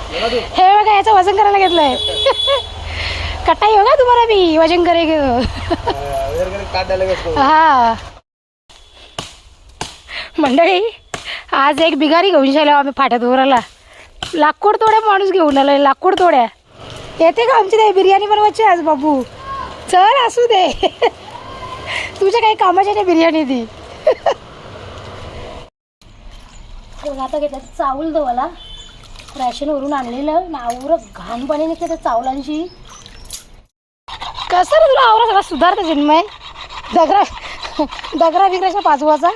हे बघा याचं वजन करायला घेतलंय. कटाई हो का तुम्हाला मी वजन करे हा. मंडळी आज एक बिगारी घेऊन शायला आम्ही फाट्यात उराला. लाकूड तोड्या माणूस घेऊन आलोय. लाकूड तोड्या येते का आमची ते बिर्याणी बनवायची आज बाबू. चल असू दे. तुझ्या काही कामाची नाही बिर्याणी ती. आता घेतलं चावल दवाला रॅशनवरून आणलेलं नावर घाण पाणी निघते त्या चावलांची. कसं रे तुला आवरा सगळा सुधारतं जन्मय. दगरा बिगराच्या पाचवाचा.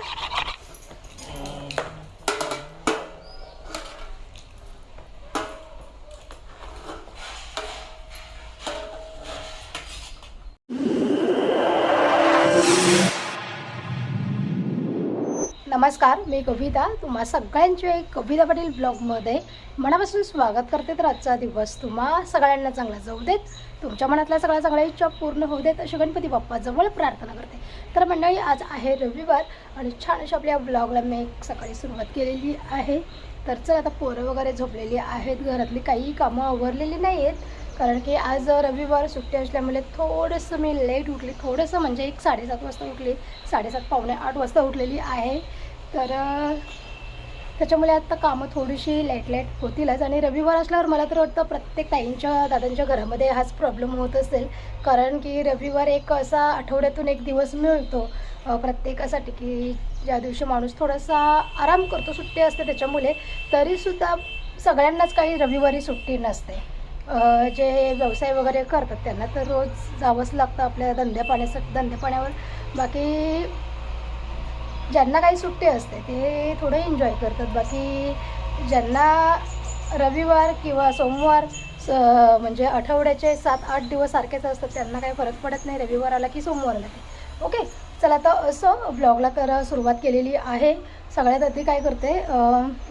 नमस्कार, मी कविता. तुम्हा सगळ्यांचे कविता पाटील ब्लॉगमध्ये मनापासून स्वागत करते. तर आजचा दिवस तुम्हा सगळ्यांना चांगला जाऊ देत. तुमच्या मनातल्या सगळ्या सगळ्या इच्छा पूर्ण होऊ देत अशी गणपती बाप्पाजवळ प्रार्थना करते. तर मंडळी आज आहे रविवार आणि छान अशा आपल्या ब्लॉगला मी सकाळी सुरुवात केलेली आहे. तर चल आता पोरं वगैरे झोपलेली आहेत. घरातली काही कामं आवरलेली नाही आहेत कारण की आज रविवार सुट्टी असल्यामुळे थोडंसं मी लेट उठली. थोडंसं म्हणजे 7:30 वाजता उठली. 7:30 पावणे 8 वाजता उठलेली आहे. तर त्याच्यामुळे आता कामं थोडीशी लेट होतीलच. आणि रविवार असल्यावर मला तर वाटतं प्रत्येक ताईंच्या दादांच्या घरामध्ये हाच प्रॉब्लेम होत असेल. कारण की रविवार एक असा आठवड्यातून एक दिवस मिळतो प्रत्येकासाठी की ज्या दिवशी माणूस थोडासा आराम करतो. सुट्टी असते त्याच्यामुळे. तरीसुद्धा सगळ्यांनाच काही रविवारी सुट्टी नसते. जे व्यवसाय वगैरे करतात त्यांना तर रोज जावंच लागतं आपल्या धंद्यापाण्यावर. बाकी ज्यांना काही सुट्टी असते ते थोडं एन्जॉय करतात. बाकी ज्यांना रविवार किंवा सोमवार म्हणजे आठवड्याचे 7-8 दिवस सारखेच असतात त्यांना काही फरक पडत नाही रविवार आला की सोमवार आला की. ओके चला आता असं ब्लॉगला तर सुरुवात केलेली आहे. सगळ्यात आधी काय करते,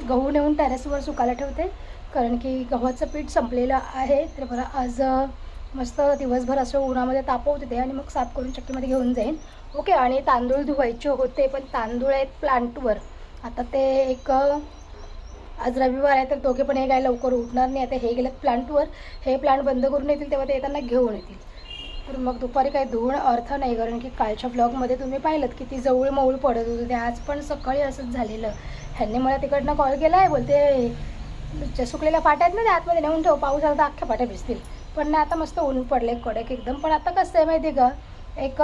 गहू नेऊन टेरेसवर सुकायला ठेवते कारण की गव्हाचं पीठ संपलेलं आहे. तर मला आज मस्त दिवसभर असं उन्हामध्ये तापवते ते आणि मग साफ करून चक्कीमध्ये घेऊन जाईन. ओके. आणि तांदूळ धुवायचे होते पण तांदूळ आहेत प्लांटवर. आता ते एक आज रविवार आहे तर दोघे पण हे काय लवकर उठणार नाही. आता हे गेलेत प्लांटवर. हे प्लांट बंद करून येतील तेव्हा ते येताना घेऊन येतील. तर मग दुपारी काही धुवून अर्थ नाही कारण की कालच्या ब्लॉगमध्ये तुम्ही पाहिलं की ती जवळ मऊळ पडत होती. ते आज पण सकाळी असंच झालेलं. ह्यांनी मला तिकडनं कॉल केला आहे. बोलते ज्या सुकलेल्या पाट्या आहेत ना त्या आतमध्ये नेऊन ठेव, पाऊस आला तर अख्ख्या पाट्या भिजतील. पण नाही आता मस्त ऊन पडले कडक एकदम. पण आता कसं आहे माहिती आहे का, एक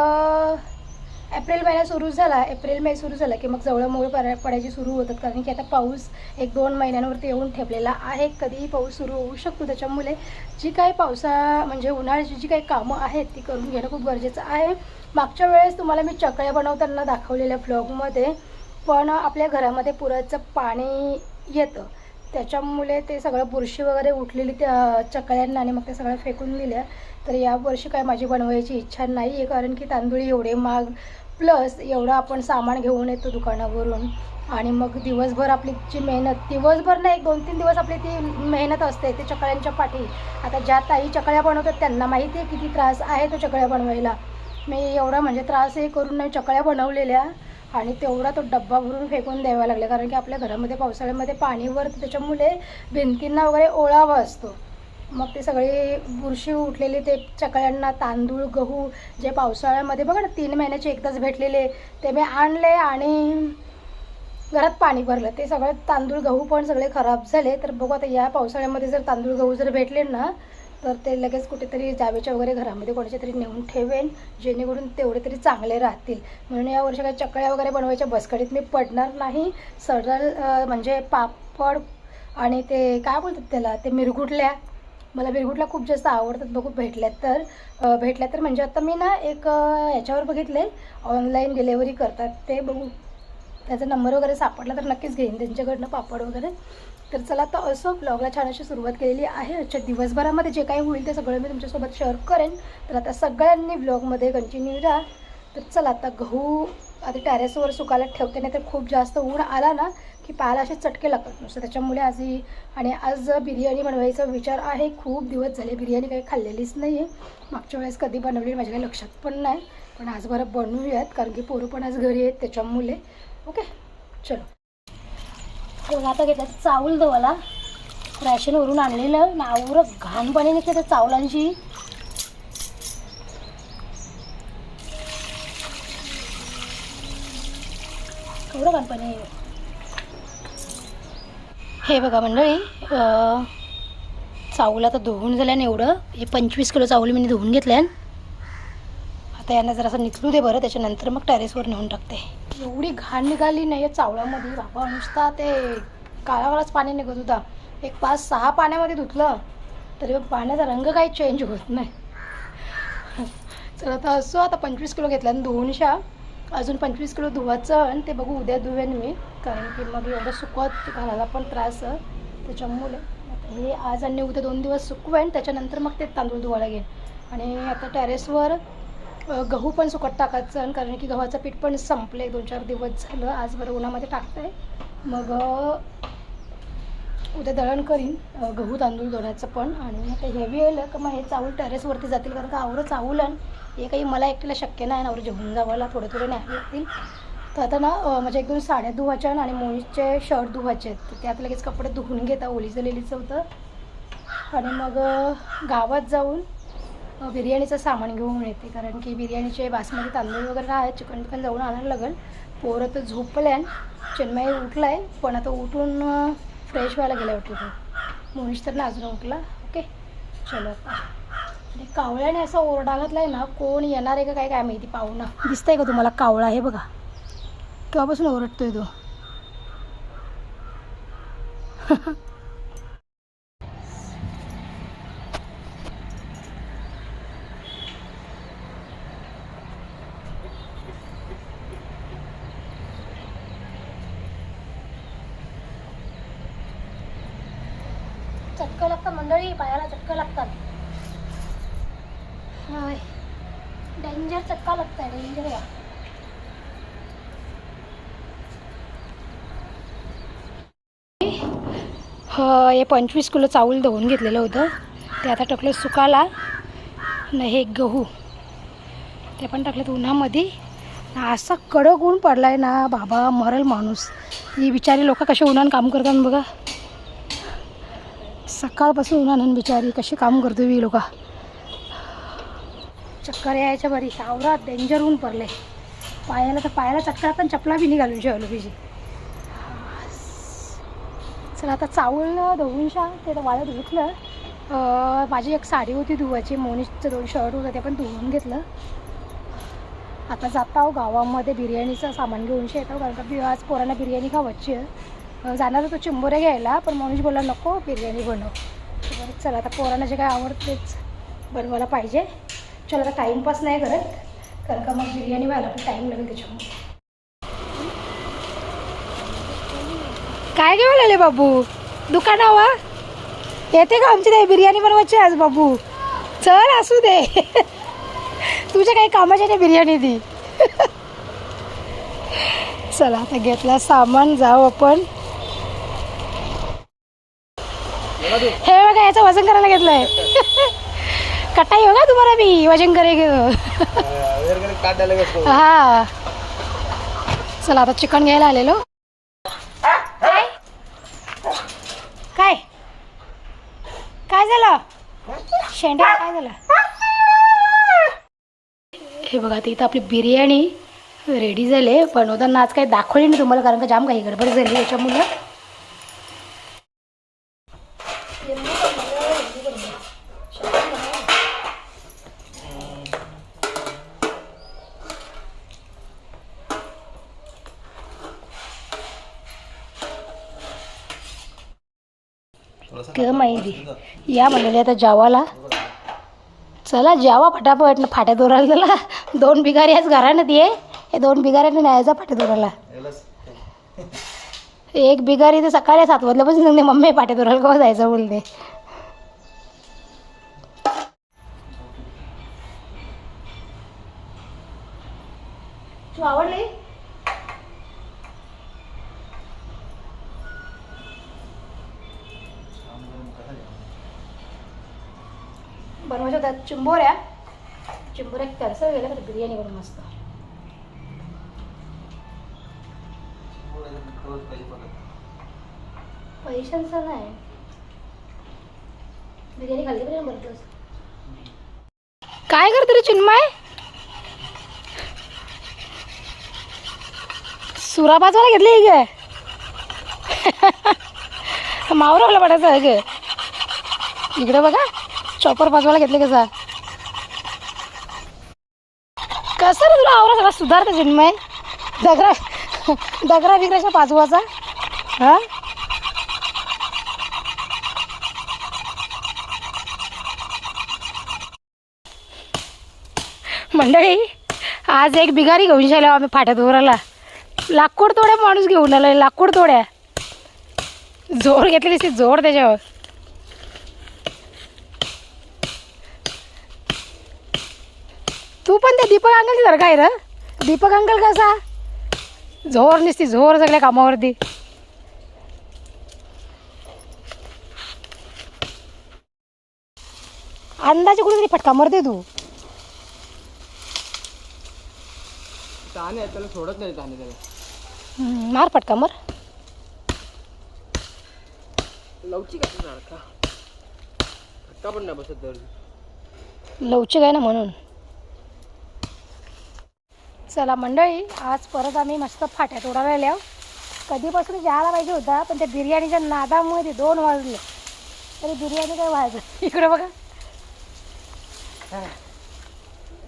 एप्रिल महिना सुरू झाला, एप्रिल मे सुरू झाला की मग जवळमोळ पडायची सुरू होतात कारण की आता पाऊस 1-2 महिन्यांवरती येऊन ठेपलेला आहे. कधीही पाऊस सुरू होऊ शकतो. त्याच्यामुळे जी काही म्हणजे उन्हाळ्याची जी काही कामं आहेत ती करून घेणं खूप गरजेचं आहे. मागच्या वेळेस तुम्हाला मी चकळ्या बनवताना दाखवलेल्या ब्लॉगमध्ये पण आपल्या घरामध्ये पुराचं पाणी येतं त्याच्यामुळे ते सगळं बुरशी वगैरे उठलेली त्या चकळ्यांना आणि मग ते सगळं फेकून दिल्या. तर यावर्षी काय माझी बनवायची इच्छा नाही आहे कारण की तांदूळ एवढे महाग प्लस एवढं आपण सामान घेऊन येतो दुकानावरून आणि मग दिवसभर आपली जी मेहनत, दिवसभर नाही 1-2-3 दिवस आपली ती मेहनत असते ते चकळ्यांच्या पाठी. आता ज्या ताई चकळ्या बनवतात त्यांना माहिती आहे किती त्रास आहे तो चकळ्या बनवायला. मी एवढा म्हणजे त्रासही करून नाही चकळ्या बनवलेल्या आणि तेवढा तो डब्बा भरून फेकून द्यावा लागला कारण की आपल्या घरामध्ये पावसाळ्यामध्ये पाणी वरतं त्याच्यामुळे भिंतींना वगैरे ओलावा असतो. मग ते सगळे बुरशी उठलेली ते चकळ्यांना तांदूळ गहू जे पावसाळ्यामध्ये बघा ना 3 महिन्याचे एकदाच भेटलेले ते मी आणले आणि घरात पाणी भरलं. ते सगळे तांदूळ गहू पण सगळे खराब झाले. तर बघू आता या पावसाळ्यामध्ये जर तांदूळ गहू जर भेटले ना तर ते लगेच कुठेतरी जावेच्या वगैरे घरामध्ये कोणाच्या तरी नेऊन ठेवेन जेणेकरून तेवढे तरी चांगले राहतील. म्हणून या वर्षी काही चकळ्या वगैरे बनवायच्या बसकडीत मी पडणार नाही. सरळ म्हणजे पापड आणि ते काय बोलतात त्याला ते मिरगुटल्या. मला मिरगुटल्या खूप जास्त आवडतात. बघू भेटल्या तर म्हणजे आता मी ना एक याच्यावर बघितले ऑनलाईन डिलेवरी करतात ते. बघू त्याचा नंबर वगैरे सापडला तर नक्कीच घेईन त्यांच्याकडनं पापड वगैरे. तर चला आता असं ब्लॉगला छान अशी सुरुवात केलेली आहे. आजच्या दिवसभरामध्ये जे काही होईल ते सगळं मी तुमच्यासोबत शेअर करेन. तर आता सगळ्यांनी ब्लॉगमध्ये कंटिन्यू राहा. तर चला आता गहू आधी टेरेसवर सुकायला ठेवते नाही तर खूप जास्त ऊन आला ना की पायाला असे चटके लागतात नुसतं. त्याच्यामुळे आज बिर्याणी बनवायचा विचार आहे. खूप दिवस झाले बिर्याणी काही खाल्लेलीच नाही आहे. मागच्या वेळेस कधी बनवली माझ्या काही लक्षात पण नाही. पण आज बरं बनवूयात कारण की पोरं पण आज घरी आहेत त्याच्यामुळे. ओके चलो. आता घेतला चावल दवाला रॅशनवरून आणलेलं नावर घाण पाणी निघते त्या चावलांची. केवढं घाण पाणी आहे. हे बघा मंडळी, चावल आता धुवून झाल्याने एवढं हे 25 किलो चावल मी धुवून घेतल्यान. आता यांना जरासं निचलू दे बरं, त्याच्यानंतर मग टेरेसवर नेऊन टाकते. एवढी घाण निघाली नाही या चावलामध्ये बाबा, नुसता ते काळा काळाच पाणी निघत होता. एक 5-6 पाण्यामध्ये धुतलं तरी पाण्याचा रंग काही चेंज होत नाही. चला आता असो, आता 25 किलो घेतल्यानं धुवूनशा, अजून 25 किलो धुवायचं आणि ते बघू उद्या धुवेन मी, कारण की मग एवढं सुकवत घालायला पण त्रास त्याच्यामुळे. हे आज आणि उद्या 2 दिवस सुकवेन, त्याच्यानंतर मग ते तांदूळ धुवायला घेईन. आणि आता टेरेसवर गहू पण सुकत टाकायचं, कारण की गव्हाचं पीठ पण संपलं 2-4 दिवस झालं. आज बरं उन्हामध्ये टाकतंय, मग उद्या दळण करीन गहू तांदूळ धुण्याचं पण. आणि आता हेवी येईल का मग हे चावल टेरेसवरती जातील, कारण का आवरं चावलं हे काही मला एकटीला शक्य नाही ना, जेवून जावायला थोडे थोडे न्यावे लागतील. तर आता ना म्हणजे 1-2 साड्या धुवायच्या आणि मोनीचे शर्ट धुवायचे आहेत, तर त्यात लगेच कपडे धुवून घेता, ओलीचं लेलीचं होतं. आणि मग गावात जाऊन बिर्याणीचं सामान घेऊन येते, कारण की बिर्याणीचे बासमती तांदूळ वगैरे आहेत, चिकन जाऊन आणायला लागेल. पोरं तर झोपल्यान, चिन्मय उठला आहे पण आता उठून फ्रेश व्हायला गेला वाटलं. मोनीश तर ना अजून उठला. ओके चलो. आता कावळ्याने असा ओरडा घातला आहे ना, कोण येणार आहे का काय माहिती. पाहुणा दिसतंय का तुम्हाला? कावळा आहे बघा, केव्हापासून ओरडतोय तो. चटका लागतात मंडळी, पायाला चटका लागतात. डेंजर चटका लागताय, डेंजर. हे 25 किलो चावल धुवून घेतलेलं होतं, ते आता टाकलं सुकाला. नाही हे गहू ते पण टाकलं उन्हामध्ये. असा कडक ऊन पडला आहे ना बाबा, मरल माणूस. ही बिचारी लोक कसे उन्हानं काम करतात बघा, सकाळपासून उन्हानं बिचारी कशी काम करतो ही लोक. चक्कर यायच्या बरी, सावरात डेंजर ऊन पडले पायाला. तर पायाला चक्कर आता चपला बी निघालून ठेवलं पाहिजे. चला आता चावल धुवून शा, ते तर वाळत धुतलं. माझी एक साडी होती धुवायची, मोनीचं 2 शर्ट होतं ते पण धुवून घेतलं. आता जाता हो गावामध्ये बिर्याणीचं सामान घेऊन येतो, कारण का आज पोरांना बिर्याणी खावायची आहे. जाणार होतो चिंबोरे घ्यायला, पण मोनीश बोलला नको बिर्याणी बनव. बरं चला आता पोरांना जे काय आवडतं तेच बनवायला पाहिजे. चला आता टाईमपास नाही करत, कारण का मग बिर्याणी व्हायला पण टाईम लागेल त्याच्यामुळे. काय घेऊन आले बाबू दुकानावर? येते का आमची नाही बिर्याणी बनवायची आज बाबू? चल असू दे, तुझ्या काही कामाच्या नाही बिर्याणी दी. चला आता घेतला सामान, जाऊ आपण. हे बघा याचं वजन करायला घेतलंय. कटाई हो का तुम्हाला मी वजन करे. हा चला आता चिकन घ्यायला आलेलो. काय काय झालं शेंडा, काय झालं? हे बघा ते इथं आपली बिर्याणी रेडी झाली, बनवताना आज काही दाखवली नाही तुम्हाला, कारण का जाम काही गडबड झाली याच्यामुळं. किंवा माहिती या म्हणलेले आता जेवायला. चला जेवा फटाफट, फाट्या दोराला त्याला 2 बिगारी आज घरानं दे. हे 2 बिगाऱ्याने न्यायचा फाट्या दोराला. 1 बिगारी तर सकाळी 7 वाजल्यापासून सांगते मम्मी फाट्या दोराला केव्हा जायचं बोलते. तू आवडली? बनवायच्या त्यात चिंबोऱ्या कॅन्सल गेल्या तर बिर्याणी बनवून मस्त. पैशांचं नाही, बिर्याणी खाल्ली तरी म्हणतोस. काय करते रे चिन्मय? सुरा बाजूला घेतली ग. मावरावला पडायचं आहे ग. इकडे बघा चॉपर बाजूला घेतले कसा. कसं रे तुला आवरा सगळा सुधारतं चिन्मय? दगरा बिगराच्या पाचवाचा. हा मंडळी, आज एक बिगारी घेऊन शालो आम्ही फाट्यात उराला. लाकूड तोड्या माणूस घेऊन आलाय. लाकूड तोड्या जोर घेतलेली ती जोर त्याच्यावर. तू पण त्या दीपक अंकल सारखा आहे र. दीपक अंकल कसा जोर निसती जोर सगळ्या कामावरती. अंदाजे कुठेतरी फटका मरते तू. त्याला सोडत नाही ताने त्याला. मार फटका मर. लवचिक आहे सारखा. फटका पण नाही बसत दर. लवचिक आहे ना म्हणून. चला मंडळी, आज परत आम्ही मस्त फाट्यात उडायला आलो. कधीपासून जायला पाहिजे होता पण त्या बिर्याणीच्या नादामुळे ते 2 वाजले तरी बिर्याणी काय व्हायचं. इकडे बघा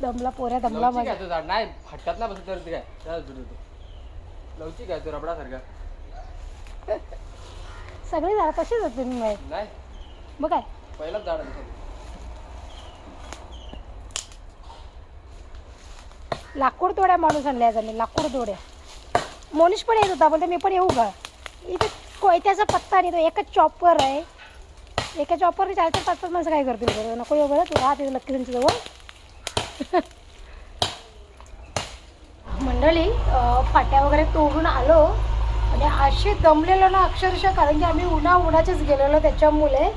दमला पोऱ्या दमला माझा. नाही फटकात नाही बसत तर काय त्याला दुरुतो. लवचिक आहे तो रबडासारखा. सगळे झाड तसेच होते. मी माहीत नाही बघ काय पहिलाच झाड आहे. लाकूड तोड्या माणूस आणले आज आम्ही. लाकूड तोड्या. मोनिश पण येत होता, बोलते मी पण येऊ का. इथे कोयत्याचा पत्ता नाही, तो एकच चॉपर आहे. एका चॉपरने 4-5 माणसं काय करतील बरं. नको येऊ बरं, तू राहत तिथे लक्की त्यांच्याजवळ. मंडळी, फाट्या वगैरे तोडून आलो आणि असे दमलेलो ना अक्षरशः, कारण की आम्ही उन्हाचेच गेलेलो त्याच्यामुळे.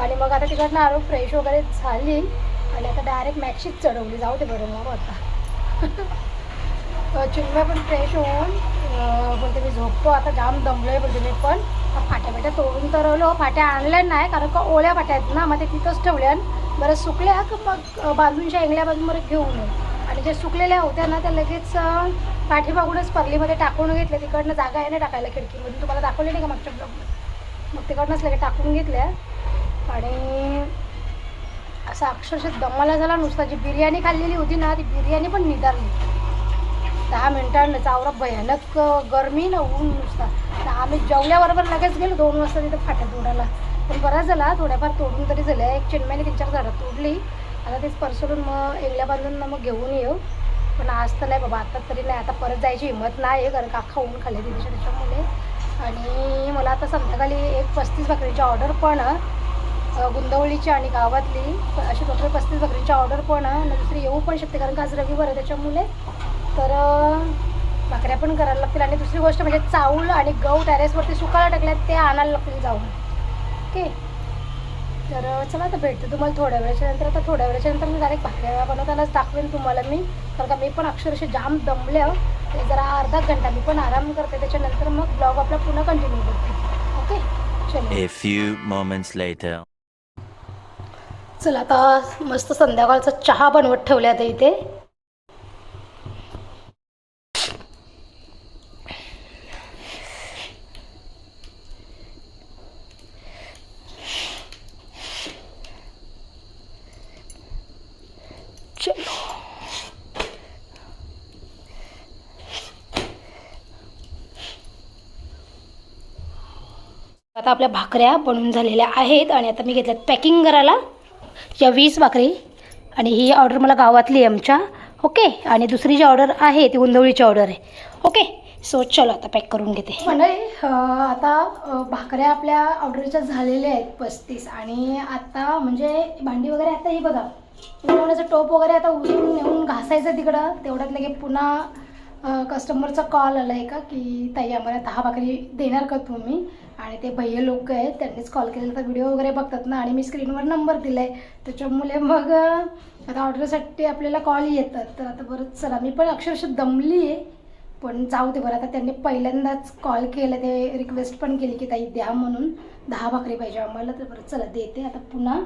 आणि मग आता तिकडनं आलो, फ्रेश वगैरे झाली आणि आता डायरेक्ट मॅक्सीच चढवली. जाऊ दे बरं मग आता. चिन्मय पण फ्रेश होऊन बोलते मी झोपतो आता, जाम दमलोय बोलते मी पण. फाट्या तोडून तरवलो. फाट्या आणल्या नाही कारण का ओळ्या फाट्या आहेत ना, मग ते तिथंच ठेवल्या. बरं सुकल्या का मग बांधून शेंगल्या बाजून बरं घेऊन ये. आणि जे सुकलेल्या होत्या ना त्या लगेच पाठीमागूनच परलीमध्ये टाकून घेतल्या. तिकडनं जागा आहे ना टाकायला खिडकीमधून, तुम्हाला दाखवले नाही का मागच्या ब्लॉगमध्ये. मग तिकडनंच लगेच टाकून घेतल्या. आणि असं अक्षरशः दमाला झाला नुसता. जी बिर्याणी खाल्लेली होती ना ती बिर्याणी पण निधारली 10 मिनिटांना. चावरा भयानक गरमी ना, ऊन नुसता. तर आम्ही जेवल्याबरोबर लगेच गेलो 2 वाजता तिथं फाट्यात तोडायला. पण बराच झाला, थोड्याफार तोडून तरी झाल्या. एक चिन्मयने 3-4 झाडं तोडली. आता तेच परसरून मग एंगल्या बांधून मग घेऊन येऊ. पण आज तर नाही बाबा, आता तरी नाही. आता परत जायची हिंमत नाही आहे कारण का अख्खा ऊन खाल्ले तिथे त्याच्यामुळे. आणि मला आता संध्याकाळी एक 35 भाकरीची ऑर्डर पण, गुंदवळीची आणि गावातली अशी टोटल 35 भाकरीची ऑर्डर पण. आणि दुसरी येऊ पण शकते कारण का आज रविवार आहे त्याच्यामुळे. तर भाकऱ्या पण करायला लागतील. आणि दुसरी गोष्ट म्हणजे चावल आणि गहू टेरेसवरती सुकायला टाकल्यात, ते आणायला लागतील जाऊन. ओके, तर चला आता भेटते तुम्हाला थोड्या वेळाच्या नंतर. आता थोड्या वेळाच्या नंतर मी डायरेक्ट भाकऱ्या बनवतानाच दाखवेन तुम्हाला मी, कारण का मी पण अक्षरशः जाम दमल्या. ते जरा अर्धा घंटा मी पण आराम करते, त्याच्यानंतर मग ब्लॉग आपला पुन्हा कंटिन्यू करते. ओके चलो. A few moments later. चला आता मस्त संध्याकाळचा चहा बनवत ठेवल्या आता इथे. चलो आता आपल्या भाकऱ्या बनवून झालेल्या आहेत आणि आता मी घेतल्यात पॅकिंग करायला. या 20 भाकरी. आणि ही ऑर्डर मला गावातली आहे आमच्या. ओके, आणि दुसरी जी ऑर्डर आहे ती उंदवळीची ऑर्डर आहे. ओके, सो चलो आता पॅक करून घेते. मंडळी, आता भाकऱ्या आपल्या ऑर्डरच्या झालेल्या आहेत 35. आणि आता म्हणजे भांडी वगैरे आता ही बघा बनवण्याचं टोप वगैरे आता उचलून नेऊन घासायचं तिकडं. तेवढ्यात लगे पुन्हा कस्टमरचा कॉल आला आहे का की ताई आम्हाला 10 भाकरी देणार का तुम्ही. आणि ते भैया लोक आहेत, त्यांनीच कॉल केलेला. तर व्हिडिओ वगैरे बघतात ना, आणि मी स्क्रीनवर नंबर दिला आहे त्याच्यामुळे मग आता ऑर्डरसाठी आपल्याला कॉल येतात. तर आता बरंच चला, मी पण अक्षरशः दमली आहे. पण जाऊ दे बरं. आता त्यांनी पहिल्यांदाच कॉल केला, ते रिक्वेस्ट पण केली की ताई द्या म्हणून, 10 भाकरी पाहिजे आम्हाला. तर बरं चला देते. आता पुन्हा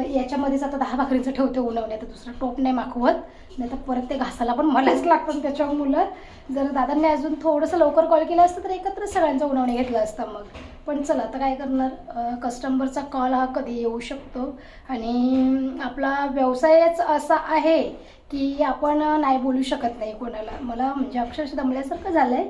याच्यामध्येच आता 10 भाकरीचं ठेवते उन्हावणे. आता दुसरा टोप नाही मागवत, नाही तर परत ते घासायला पण मलाच लागतं त्याच्यामुळं. जर दादांनी अजून थोडंसं लवकर कॉल केला असतं तर एकत्र सगळ्यांचं उन्हावणे घेतलं असतं मग. पण चला आता काय करणार, कस्टमरचा कॉल हा कधी येऊ शकतो आणि आपला व्यवसायच असा आहे की आपण नाही बोलू शकत नाही कोणाला. मला म्हणजे अक्षरशः दमल्यासारखं झालं आहे.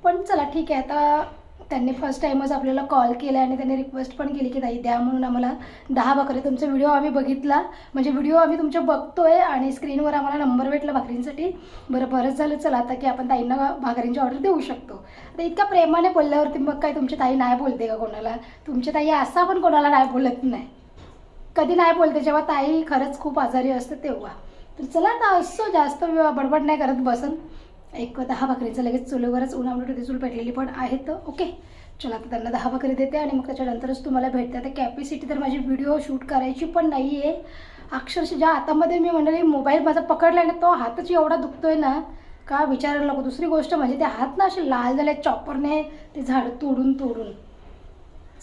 पण चला ठीक आहे. आता त्यांनी फर्स्ट टाईमच आपल्याला कॉल केला आणि त्यांनी रिक्वेस्ट पण केली की ताई द्या म्हणून आम्हाला 10 भाकरी. तुमचा व्हिडिओ आम्ही बघितला, म्हणजे व्हिडिओ आम्ही तुमचे बघतोय आणि स्क्रीनवर आम्हाला नंबर भेटला भाकरींसाठी. बरं बरंच झालं चला आता की आपण ताईंना भाकरींची ऑर्डर देऊ शकतो. आता इतक्या प्रेमाने बोलल्यावरती मग काय तुमची ताई नाही बोलते का कोणाला? तुमची ताई असा पण कोणाला नाही बोलत नाही, कधी नाही बोलते जेव्हा ताई खरंच खूप आजारी असते तेव्हा. तर चला आता असं जास्त बडबड नाही करत बसन. एक 10 भाकरीचं लगेच चुलीवरच उन्हामुळे ते चूल पेटलेली पण आहे. तर ओके चला आता त्यांना 10 भाकरी देते आणि मग त्याच्यानंतरच तुम्हाला भेटते. आता कॅपॅसिटी तर माझी व्हिडिओ शूट करायची पण नाही आहे. अक्षरशः ज्या हातामध्ये मी म्हणाली मोबाईल माझा पकडला ना, तो हातच एवढा दुखतोय ना का विचारायला नको. दुसरी गोष्ट म्हणजे ते हात ना असे लाल झाले चॉपरने ते झाड तोडून तोडून.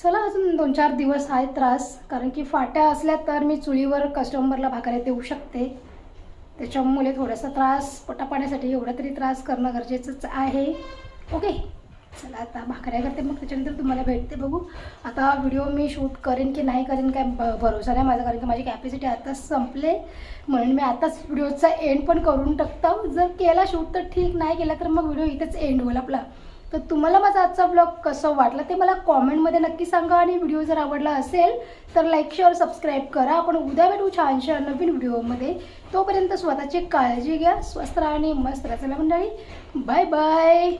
चला अजून 2-4 दिवस आहे त्रास, कारण की फाट्या असल्या तर मी चुलीवर कस्टमरला भाकऱ्या देऊ शकते. त्याच्यामुळे थोडासा त्रास पोटापाण्यासाठी एवढा तरी त्रास करणं गरजेचंच आहे. ओके चला आता भाकऱ्या करते, मग त्याच्यानंतर तुम्हाला भेटते. बघू आता व्हिडिओ मी शूट करेन की नाही करेन काय भरोसा नाही माझा, कारण की माझी कॅपॅसिटी आताच संपले. म्हणून मी आताच व्हिडिओचा एंड पण करून टाकतो. जर केला शूट तर ठीक, नाही केला तर मग व्हिडिओ इथेच एंड होईल आपला. तर तुम्हाला माझा आजचा ब्लॉग कसं वाटला ते मला कॉमेंटमध्ये नक्की सांगा. आणि व्हिडिओ जर आवडला असेल तर लाईक शेअर सबस्क्राईब करा. आपण उद्या भेटू छानशा नवीन व्हिडिओमध्ये. तोपर्यंत स्वतःची काळजी घ्या, स्वस्त राहा आणि मस्त राहा. चला मंडळी, बाय बाय.